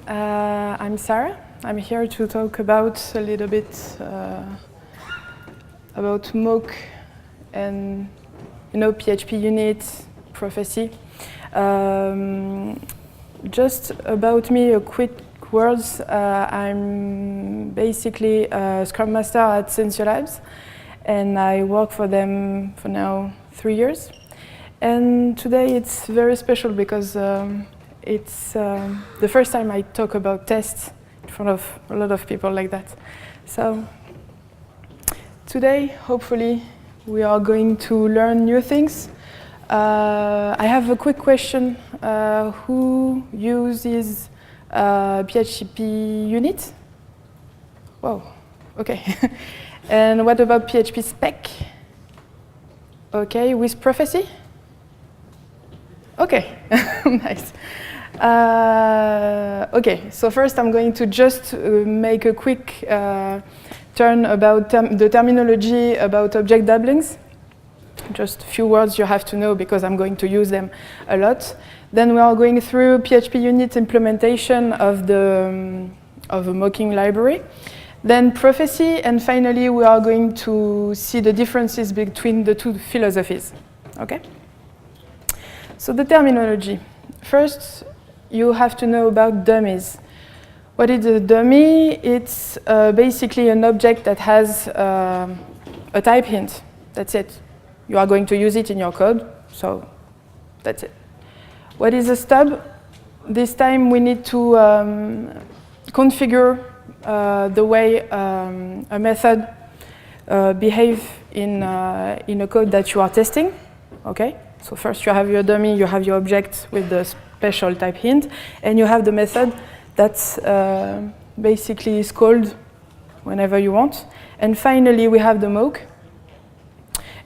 I'm Sarah. I'm here to talk about a little bit about mock and PHP unit, Prophecy. Just about me, a quick words. I'm basically a Scrum Master at Sensio Labs, and I work for them for now 3 years. And today it's very special because it's the first time I talk about tests in front of a lot of people like that. So today, hopefully, we are going to learn new things. I have a quick question. Who uses PHP unit? Whoa, okay. And what about PHP spec? Okay, with Prophecy? Okay, nice. Okay, so first I'm going to just make a quick turn about the terminology about object doublings. Just a few words you have to know because I'm going to use them a lot. Then we are going through PHP unit implementation of a mocking library. Then Prophecy, and finally we are going to see the differences between the two philosophies. Okay? So the terminology. First, you have to know about dummies. What is a dummy? It's basically an object that has a type hint. That's it. You are going to use it in your code, so that's it. What is a stub? This time we need to configure the way a method behaves in a code that you are testing. Okay? So first you have your dummy, you have your object with the special type hint, and you have the method that's basically is called whenever you want. And finally we have the mock.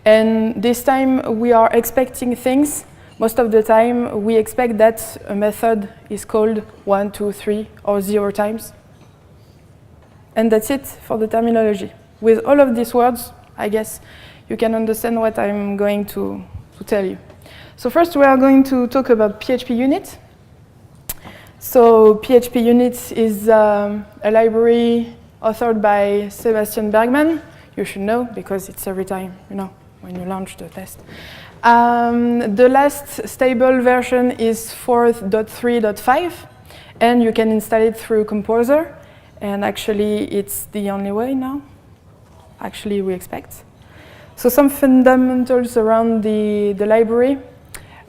And this time we are expecting things. Most of the time we expect that a method is called 1, 2, 3 or 0 times. And that's it for the terminology. With all of these words, I guess you can understand what I'm going to tell you. So first we are going to talk about PHP unit. So PHP unit is a library authored by Sebastian Bergman. You should know because it's every time, when you launch the test. The last stable version is 4.3.5, and you can install it through Composer. And actually, it's the only way now. Actually, we expect. So some fundamentals around the library.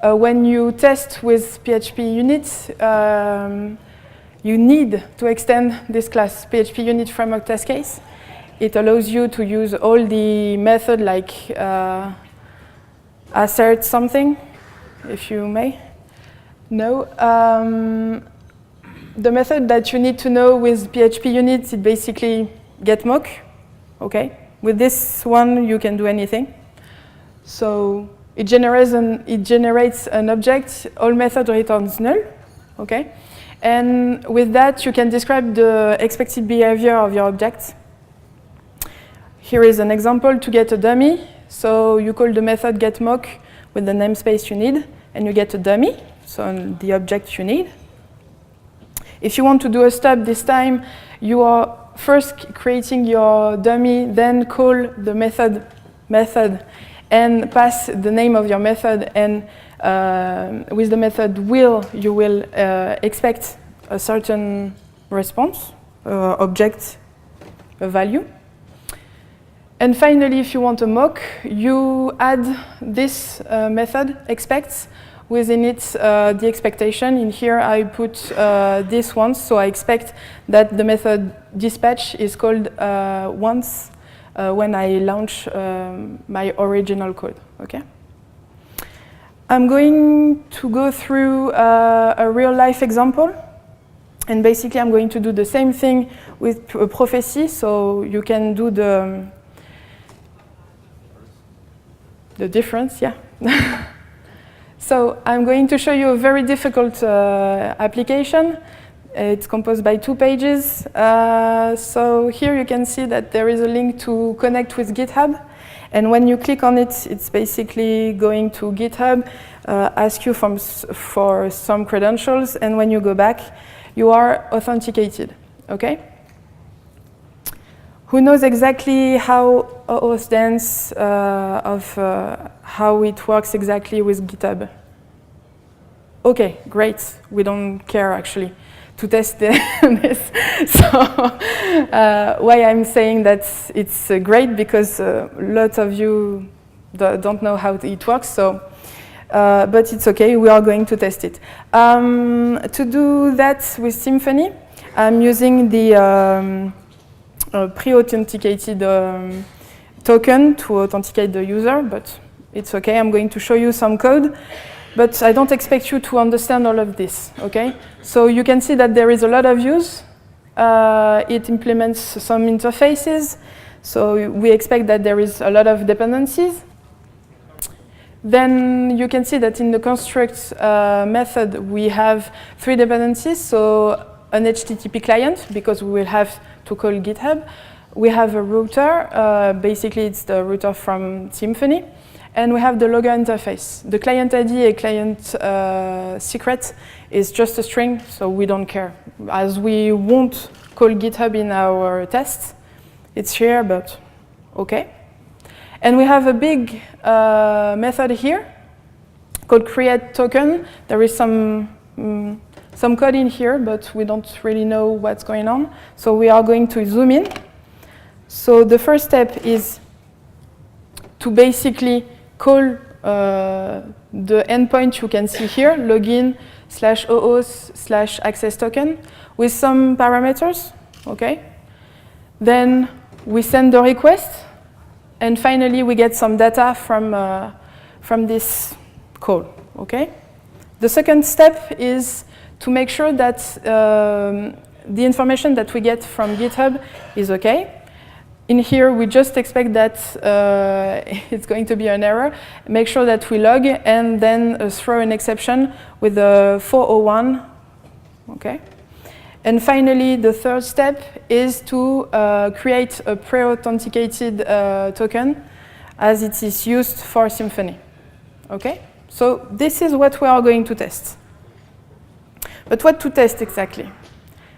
When you test with PHP units, you need to extend this class, PHP unit framework test case. It allows you to use all the method like assert something, if you may. No. The method that you need to know with PHP unit is basically get mock. Okay. With this one, you can do anything. So it generates an object. All method returns null. Okay. And with that, you can describe the expected behavior of your object. Here is an example to get a dummy. So you call the method getMock with the namespace you need, and you get a dummy, so the object you need. If you want to do a stub this time, you are first creating your dummy, then call the method, and pass the name of your method, and with the method you will expect a certain response, object, a value. And finally, if you want a mock, you add this method, expects, within it the expectation. In here, I put this once, so I expect that the method dispatch is called once when I launch my original code. Okay? I'm going to go through a real-life example. And basically, I'm going to do the same thing with Prophecy, so you can do the difference, yeah. So I'm going to show you a very difficult application. It's composed by 2 pages. So here you can see that there is a link to connect with GitHub. And when you click on it, it's basically going to GitHub, ask you for some credentials. And when you go back, you are authenticated, okay? Who knows exactly how OAuth dance how it works exactly with GitHub? Okay, great. We don't care actually to test this. So why I'm saying that it's great, because lots of you don't know how it works. So, but it's okay. We are going to test it. To do that with Symfony, I'm using the pre-authenticated token to authenticate the user, but it's okay. I'm going to show you some code, but I don't expect you to understand all of this, okay? So you can see that there is a lot of use. It implements some interfaces, so we expect that there is a lot of dependencies. Then you can see that in the construct method, we have 3 dependencies, so an HTTP client, because we will have to call GitHub. We have a router, basically it's the router from Symfony, and we have the logger interface. The client ID and client secret is just a string, so we don't care. As we won't call GitHub in our tests, it's here, but okay. And we have a big method here called create token. There is some code in here, but we don't really know what's going on. So we are going to zoom in. So the first step is to basically call the endpoint you can see here, login/OAuth/access token, with some parameters, okay? Then we send the request, and finally we get some data from this call, okay? The second step is to make sure that the information that we get from GitHub is okay. In here, we just expect that it's going to be an error. Make sure that we log and then throw an exception with a 401, okay? And finally, the third step is to create a pre-authenticated token as it is used for Symfony, okay? So this is what we are going to test. But what to test exactly?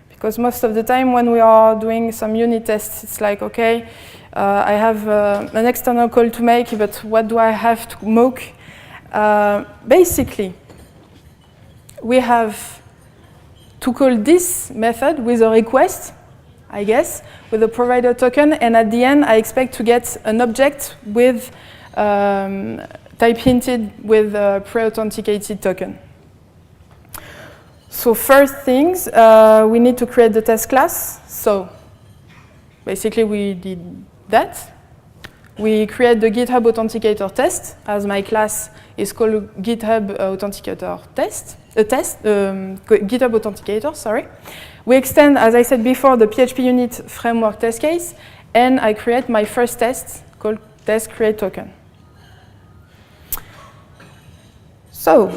Because most of the time when we are doing some unit tests, it's like, okay, I have an external call to make, but what do I have to mock? Basically, we have to call this method with a request, I guess, with a provider token, and at the end, I expect to get an object with type hinted with a pre-authenticated token. So first things, we need to create the test class. So basically we did that. We create the GitHub Authenticator test, as my class is called GitHub Authenticator test, GitHub Authenticator, sorry. We extend, as I said before, the PHP unit framework test case, and I create my first test called test create token. So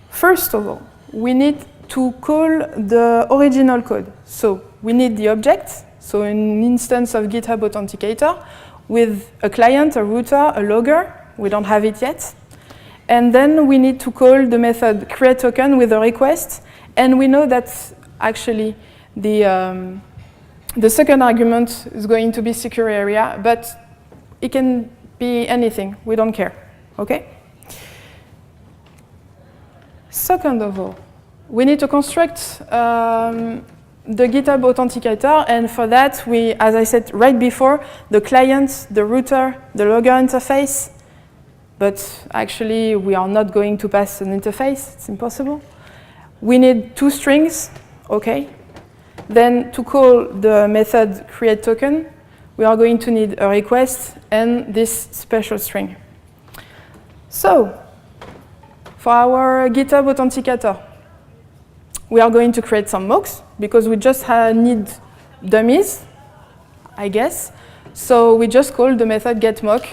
first of all, we need to call the original code. So we need the object, so an instance of GitHub Authenticator with a client, a router, a logger. We don't have it yet. And then we need to call the method create token with a request. And we know that actually the second argument is going to be secure area, but it can be anything. We don't care, okay? Second of all, we need to construct the GitHub Authenticator, and for that, we, as I said right before, the client, the router, the logger interface, but actually we are not going to pass an interface, it's impossible. We need 2 strings, okay. Then to call the method create token, we are going to need a request and this special string. So, for our GitHub Authenticator, we are going to create some mocks because we just need dummies, I guess. So we just call the method getMock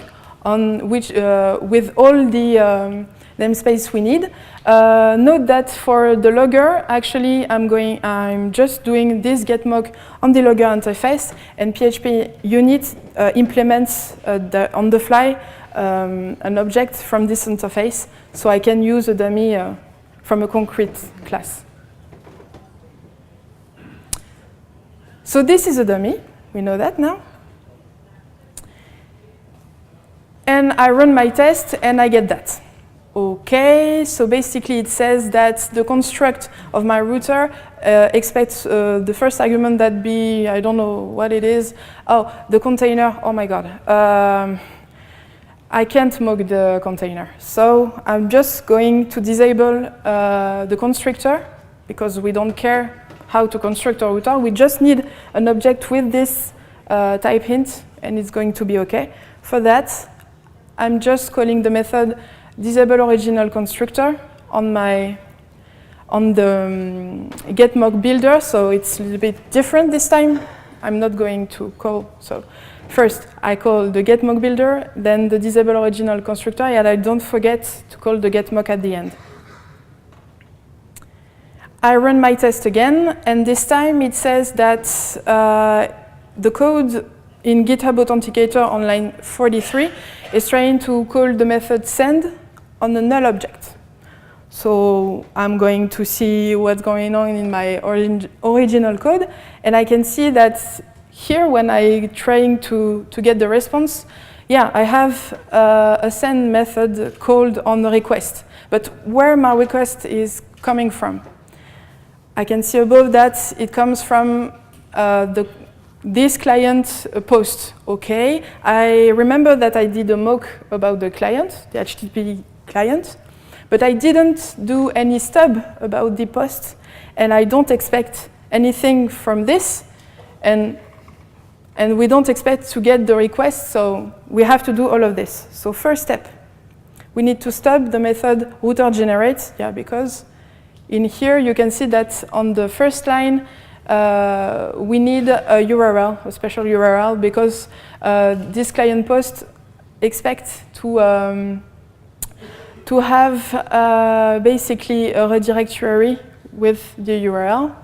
on which with all the namespace we need. Note that for the logger, actually I'm just doing this getMock on the logger interface, and PHP unit implements on the fly an object from this interface, so I can use a dummy from a concrete class. So this is a dummy. We know that now. And I run my test, and I get that. Okay, so basically it says that the construct of my router expects the first argument that be, I don't know what it is. Oh, the container, oh my God. I can't mock the container. So I'm just going to disable the constructor because we don't care how to construct our router. We just need an object with this type hint, and it's going to be okay. For that, I'm just calling the method disable original constructor on the getMock builder, so it's a little bit different this time. I'm not going to call, so first I call the getMock builder, then the disable original constructor, and I don't forget to call the getMock at the end. I run my test again, and this time it says that the code in GitHub Authenticator on line 43 is trying to call the method send on a null object. So I'm going to see what's going on in my original code, and I can see that here when I'm trying to get the response, yeah, I have a send method called on the request, but where my request is coming from. I can see above that it comes from this client post, okay. I remember that I did a mock about the client, the HTTP client, but I didn't do any stub about the post, and I don't expect anything from this, and we don't expect to get the request, so we have to do all of this. So first step, we need to stub the method router generate, yeah, because in here you can see that on the first line, we need a URL, a special URL, because this client post expects to have basically a redirectory with the URL.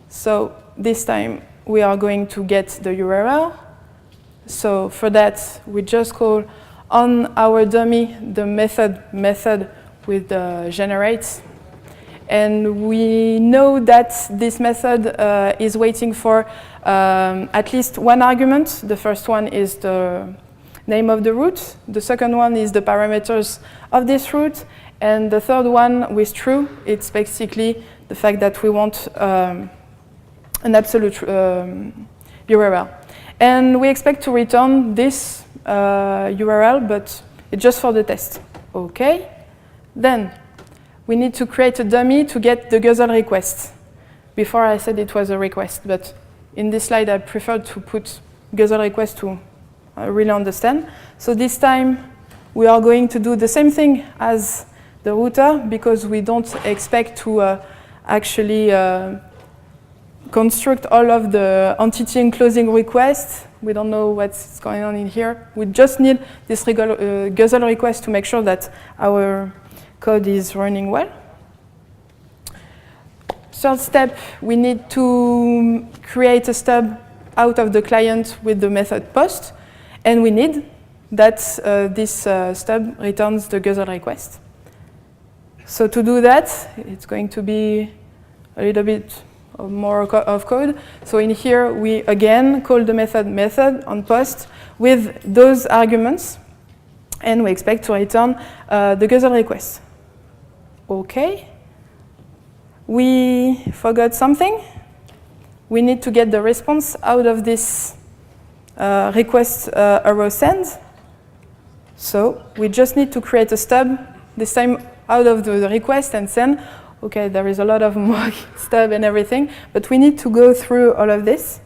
So this time we are going to get the URL. So for that, we just call on our dummy the method with the generate. And we know that this method is waiting for at least one argument. The first one is the name of the route. The second one is the parameters of this route. And the third one with true, it's basically the fact that we want an absolute URL. And we expect to return this URL, but it's just for the test. Okay. Then we need to create a dummy to get the Guzzle request. Before I said it was a request, but in this slide I preferred to put Guzzle request to really understand. So this time we are going to do the same thing as the router because we don't expect to actually construct all of the entity enclosing requests. We don't know what's going on in here. We just need this Guzzle request to make sure that our code is running well. Third step, we need to create a stub out of the client with the method post, and we need that this stub returns the Guzzle request. So to do that, it's going to be a little bit more of code. So in here, we again call the method on post with those arguments, and we expect to return the Guzzle request. Okay. We forgot something. We need to get the response out of this request arrow send. So we just need to create a stub, this time out of the request and send. Okay, there is a lot of mock stub and everything, but we need to go through all of this.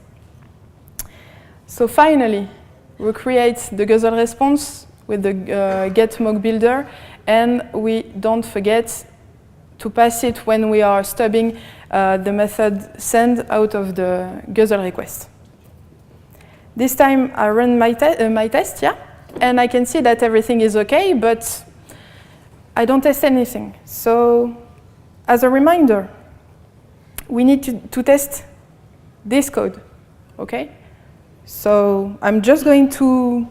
So finally, we create the Guzzle response with the getMock builder, and we don't forget to pass it when we are stubbing the method send out of the Guzzle request. This time I run my test, yeah, and I can see that everything is okay, but I don't test anything. So as a reminder, we need to test this code, okay? So I'm just going to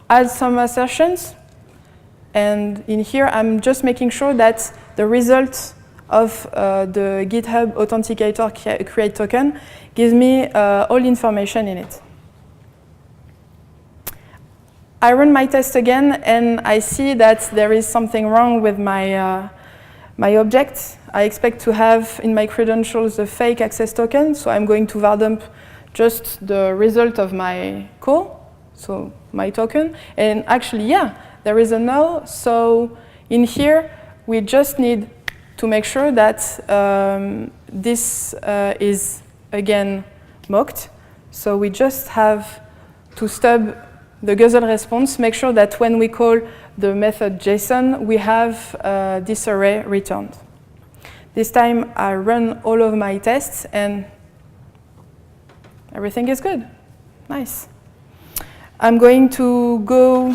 add some assertions, and in here I'm just making sure that the result of the GitHub Authenticator create token gives me all information in it. I run my test again, and I see that there is something wrong with my object. I expect to have in my credentials a fake access token, so I'm going to var dump just the result of my call, so my token. And actually, yeah, there is a null. So in here, we just need to make sure that this is, again, mocked. So we just have to stub the Guzzle response, make sure that when we call the method JSON, we have this array returned. This time, I run all of my tests, and everything is good. Nice. I'm going to go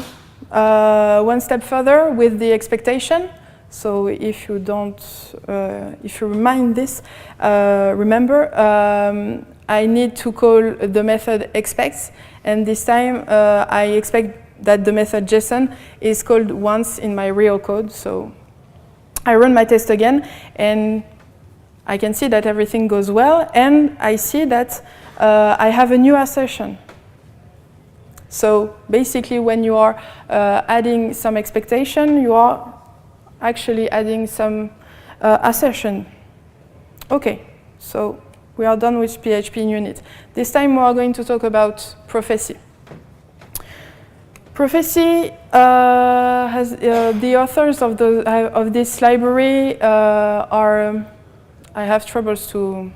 one step further with the expectation. So if you don't, if you remind this, remember, I need to call the method expects, and this time I expect that the method JSON is called once in my real code. So I run my test again, and I can see that everything goes well, and I see that I have a new assertion. So basically, when you are adding some expectation, you are actually adding some assertion. Okay, so we are done with PHP in unit. This time we are going to talk about prophecy. Prophecy has the authors of this library are, I have troubles to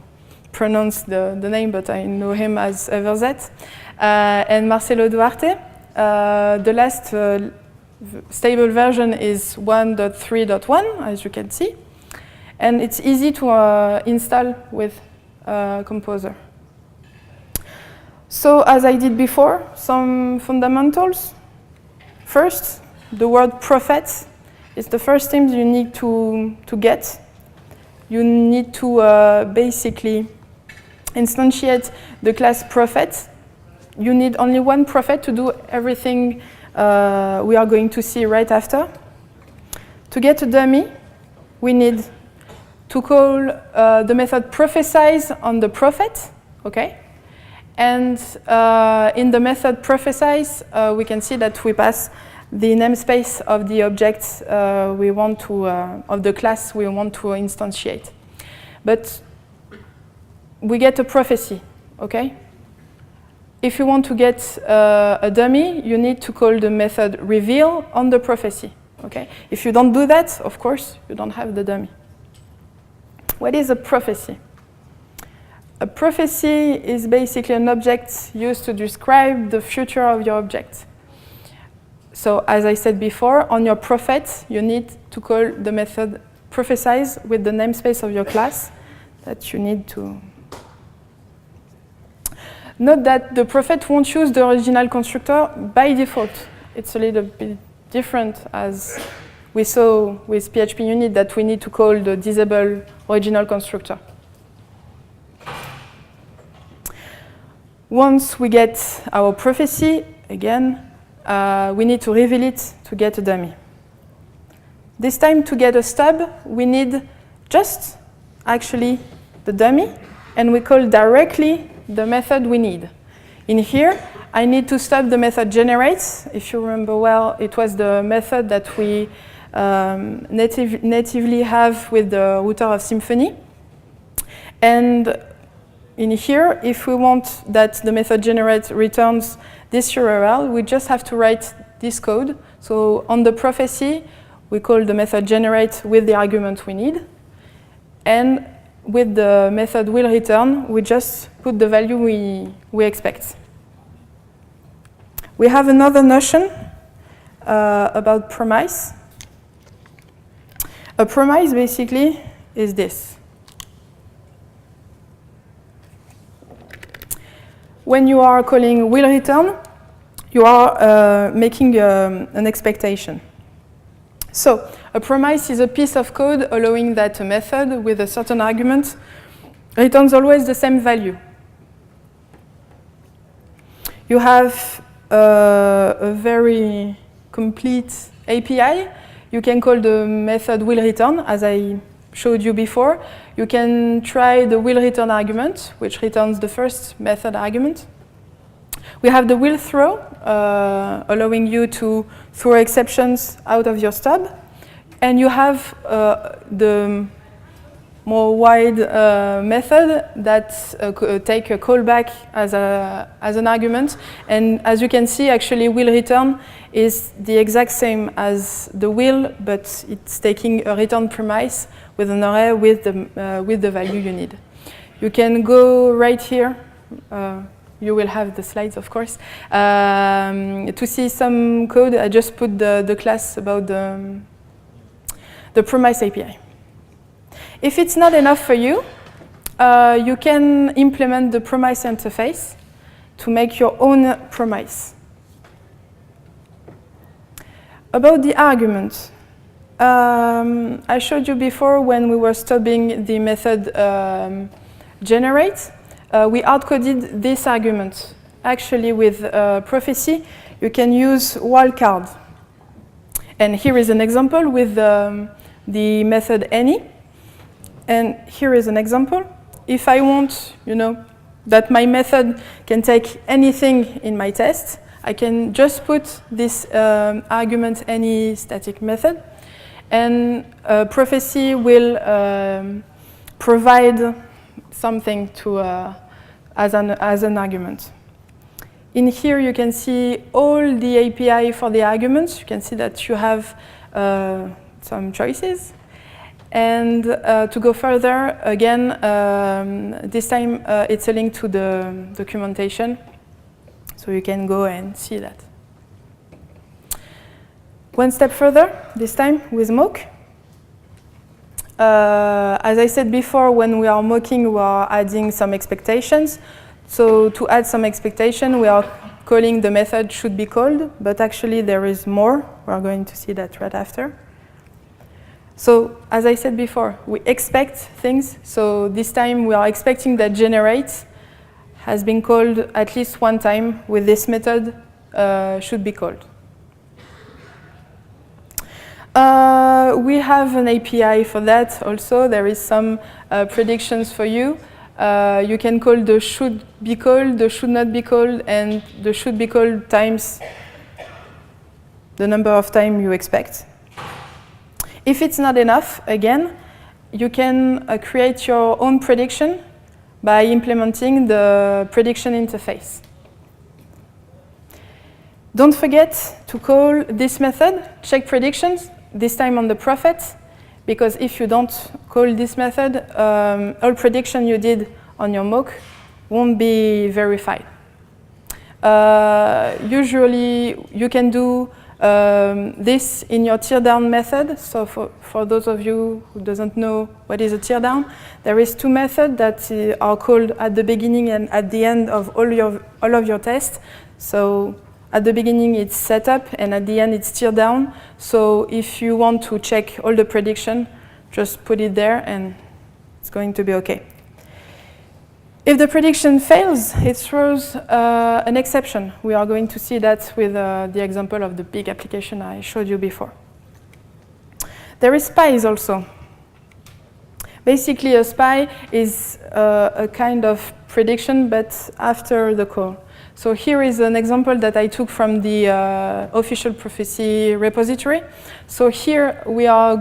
pronounce the name, but I know him as Everzet, and Marcelo Duarte. The last stable version is 1.3.1, as you can see. And it's easy to install with Composer. So as I did before, some fundamentals. First, the word prophet is the first thing you need to get. You need to basically instantiate the class prophet. You need only one prophet to do everything we are going to see right after. To get a dummy, we need to call the method prophesize on the prophet, okay? And in the method prophesize, we can see that we pass the namespace of the object we want to, of the class we want to instantiate. But we get a prophecy, okay? If you want to get a dummy, you need to call the method reveal on the prophecy, okay? If you don't do that, of course, you don't have the dummy. What is a prophecy? A prophecy is basically an object used to describe the future of your object. So as I said before, on your prophet, you need to call the method prophesize with the namespace of your class that you need to. Note that the prophet won't use the original constructor by default. It's a little bit different, as we saw with PHP unit, that we need to call the disable original constructor. Once we get our prophecy, again, we need to reveal it to get a dummy. This time, to get a stub, we need just actually the dummy, and we call directly the method we need. In here, I need to stub the method generates. If you remember well, it was the method that we natively have with the router of Symfony. And in here, if we want that the method generate returns this URL, we just have to write this code. So on the prophecy, we call the method generate with the argument we need. And with the method will return, we just put the value we expect. We have another notion about promise. A promise basically is this. When you are calling will return, you are making an expectation. So a promise is a piece of code allowing that a method with a certain argument returns always the same value. You have a very complete API. You can call the method will return, as I showed you before, you can try the will return argument, which returns the first method argument. We have the will throw, allowing you to throw exceptions out of your stub. And you have the more wide method that take a callback as an argument. And as you can see, actually, will return is the exact same as the will, but it's taking a return premise with an array with the value you need. You can go right here. You will have the slides, of course. To see some code, I just put the class about the premise API. If it's not enough for you, you can implement the premise interface to make your own premise. About the argument, I showed you before when we were stubbing the method generate, we hard-coded this argument. Actually, with Prophecy, you can use wildcard. And here is an example with the method any. And here is an example. If I want, that my method can take anything in my test, I can just put this argument any static method, and Prophecy will provide something to as an argument. In here, you can see all the API for the arguments. You can see that you have some choices. And to go further, again, this time it's a link to the documentation. So you can go and see that. One step further, this time with mock. As I said before, when we are mocking, we are adding some expectations. So to add some expectation, we are calling the method should be called, but actually there is more. We are going to see that right after. So as I said before, we expect things. So this time we are expecting that generate has been called at least one time with this method should be called. We have an API for that also. There is some predictions for you. You can call the should be called, the should not be called, and the should be called times the number of time you expect. If it's not enough, again, you can create your own prediction by implementing the prediction interface. Don't forget to call this method, check predictions, this time on the prophet, because if you don't call this method, all prediction you did on your mock won't be verified. Usually, you can do this in your teardown method. So for those of you who doesn't know what is a teardown, there is two methods that are called at the beginning and at the end of all of your tests. So at the beginning it's setup, and at the end it's teardown. So if you want to check all the prediction, just put it there and it's going to be okay. If the prediction fails, it throws an exception. We are going to see that with the example of the big application I showed you before. There is spies also. Basically, a spy is a kind of prediction, but after the call. So here is an example that I took from the official Prophecy repository. So here we are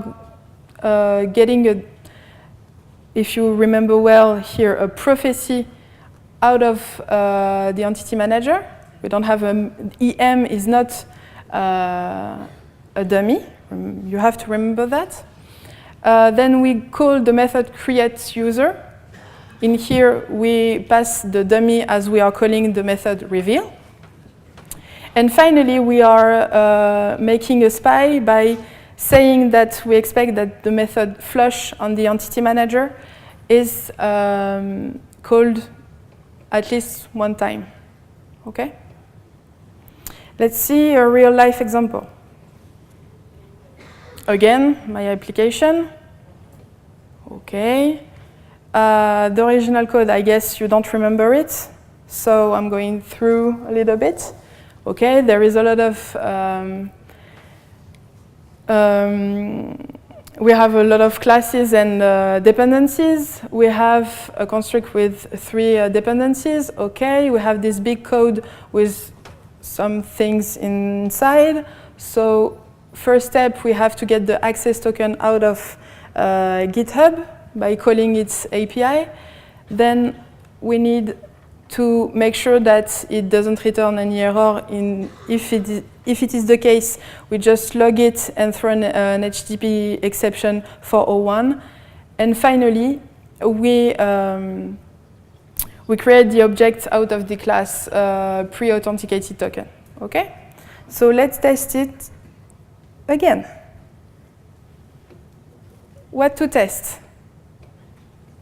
getting if you remember well here, a prophecy out of the entity manager. We don't have EM is not a dummy. You have to remember that. Then we call the method create user. In here, we pass the dummy as we are calling the method reveal. And finally, we are making a spy by saying that we expect that the method flush on the entity manager is called at least one time. Okay? Let's see a real life example. Again, my application. Okay. The original code, I guess you don't remember it. So I'm going through a little bit. Okay, there is a lot of we have a lot of classes and dependencies. We have a construct with 3 dependencies. Okay, we have this big code with some things inside. So first step, we have to get the access token out of GitHub by calling its API. Then we need to make sure that it doesn't return any error. If it is the case, we just log it and throw an HTTP exception for 01. And finally, we create the object out of the class pre-authenticated token. Okay? So let's test it again. What to test?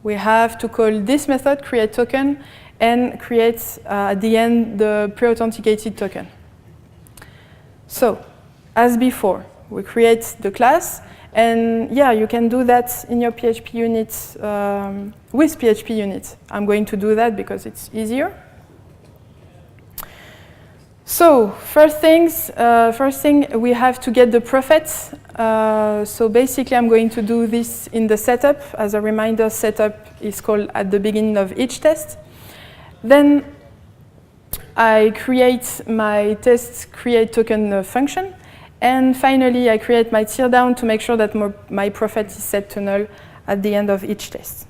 We have to call this method, create token, and create at the end the pre-authenticated token. So, as before, we create the class, and yeah, you can do that in your PHP unit with PHP unit. I'm going to do that because it's easier. So, first thing, we have to get the prophet. So basically, I'm going to do this in the setup. As a reminder, setup is called at the beginning of each test. Then I create my test create token function. And finally, I create my teardown to make sure that my prophet is set to null at the end of each test.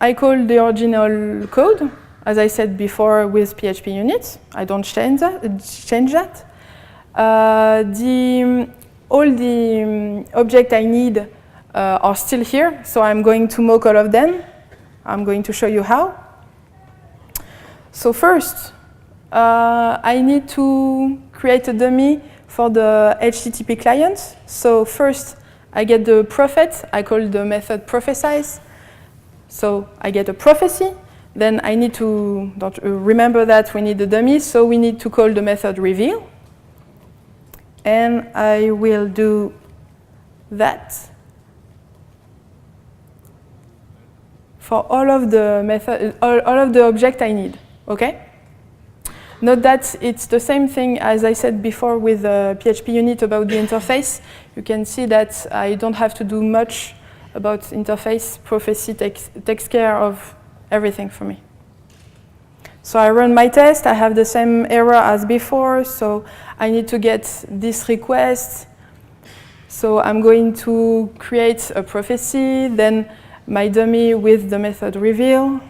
I call the original code, as I said before, with PHP unit. I don't change that. All the objects I need are still here, so I'm going to mock all of them. I'm going to show you how. So first, I need to create a dummy for the HTTP client. So first, I get the prophet. I call the method prophesize. So I get a prophecy. Then I need to remember that we need a dummy, so we need to call the method reveal. And I will do that for all of the method, all of the object I need. Okay. Note that it's the same thing as I said before with the PHP unit about the interface. You can see that I don't have to do much about interface. Prophecy takes care of everything for me. So I run my test. I have the same error as before. So I need to get this request. So I'm going to create a prophecy, then my dummy with the method reveal.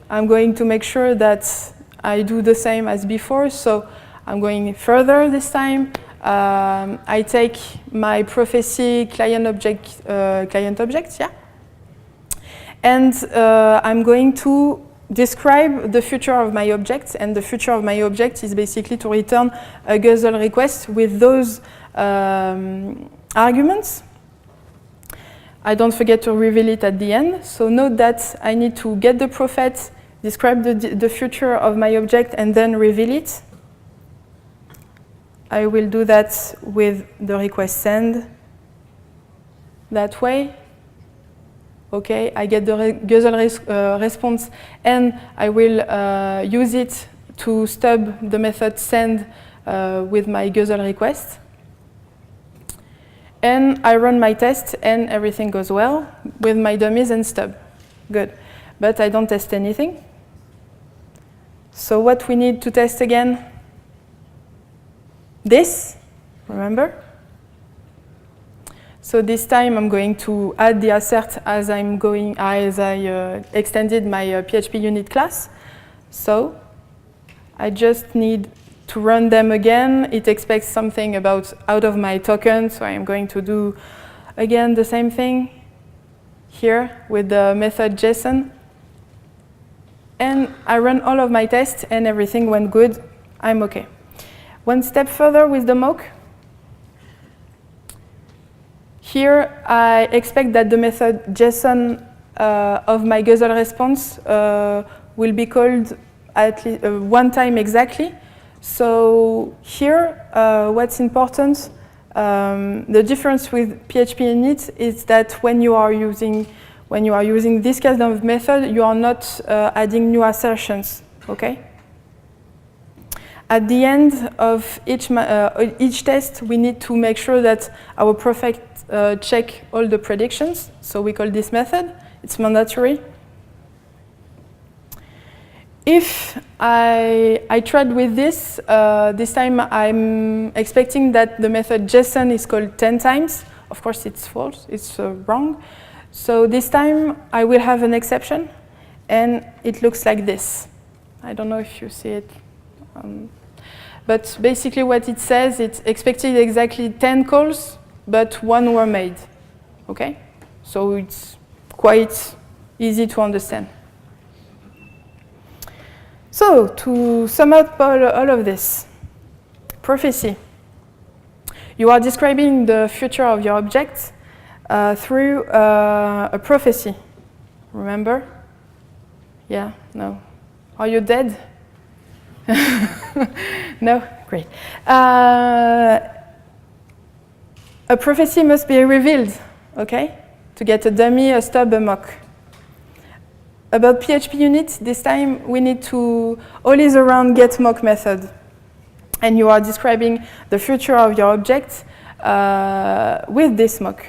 I'm going to make sure that I do the same as before. So I'm going further this time. I take my prophecy client object, yeah. And I'm going to describe the future of my object. And the future of my object is basically to return a Guzzle request with those arguments. I don't forget to reveal it at the end. So note that I need to get the prophet, describe the future of my object, and then reveal it. I will do that with the request send that way. Okay, I get the Guzzle response, and I will use it to stub the method send with my Guzzle request. And I run my test, and everything goes well with my dummies and stub. Good. But I don't test anything. So what we need to test again? This, remember? So this time I'm going to add the assert as I extended my PHP unit class. So I just need to run them again. It expects something out of my token, so I'm going to do again the same thing here with the method JSON. And I run all of my tests and everything went good. I'm okay. One step further with the mock. Here, I expect that the method JSON of my Guzzle response will be called at least one time exactly. So here, what's important, the difference with PHP init is that when you are using this kind of method, you are not adding new assertions. Okay. At the end of each test, we need to make sure that our Prophet check all the predictions. So we call this method. It's mandatory. If I tried with this, this time I'm expecting that the method JSON is called 10 times. Of course, it's false, it's wrong. So this time I will have an exception, and it looks like this. I don't know if you see it. But basically what it says, it's expected exactly 10 calls, but 1 were made. Okay? So it's quite easy to understand. So to sum up all of this, prophecy. You are describing the future of your object through a prophecy. Remember? Yeah? No? Are you dead? No? Great. A prophecy must be revealed, okay? To get a dummy, a stub, a mock. About PHP unit, this time we need to always around get mock method. And you are describing the future of your object with this mock.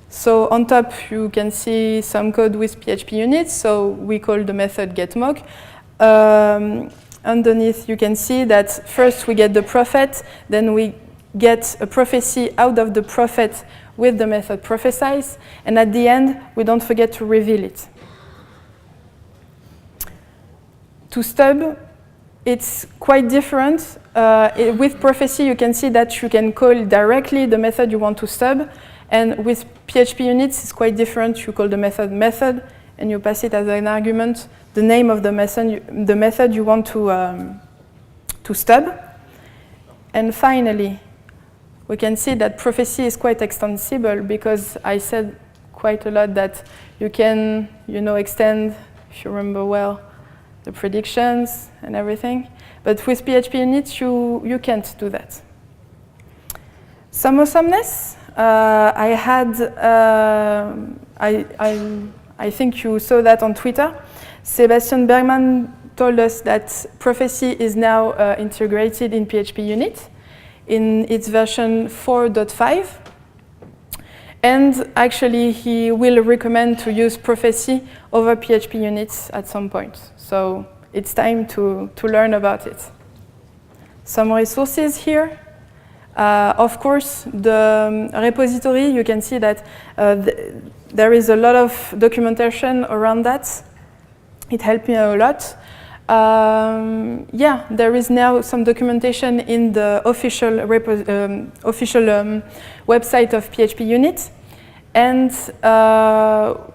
So on top, you can see some code with PHP unit. So we call the method getMock. Underneath, you can see that first we get the prophet, then we get a prophecy out of the prophet with the method prophesize, and at the end, we don't forget to reveal it. To stub, it's quite different. With prophecy, you can see that you can call directly the method you want to stub, and with PHP units, it's quite different. You call the method, and you pass it as an argument, the name of the method you want to stub. And finally, we can see that prophecy is quite extensible because I said quite a lot that you can, extend, if you remember well, the predictions and everything. But with PHP units, you can't do that. Some awesomeness. I think you saw that on Twitter. Sebastian Bergman told us that prophecy is now integrated in PHP unit in its version 4.5. And actually, he will recommend to use prophecy over PHP units at some point. So it's time to learn about it. Some resources here. Of course, the repository, you can see that there is a lot of documentation around that. It helped me a lot. There is now some documentation in the official website of PHP unit. And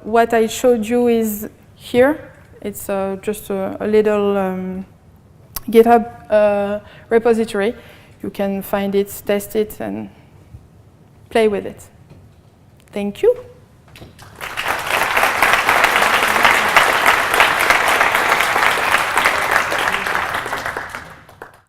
what I showed you is here. It's just a little GitHub repository. You can find it, test it, and play with it. Thank you.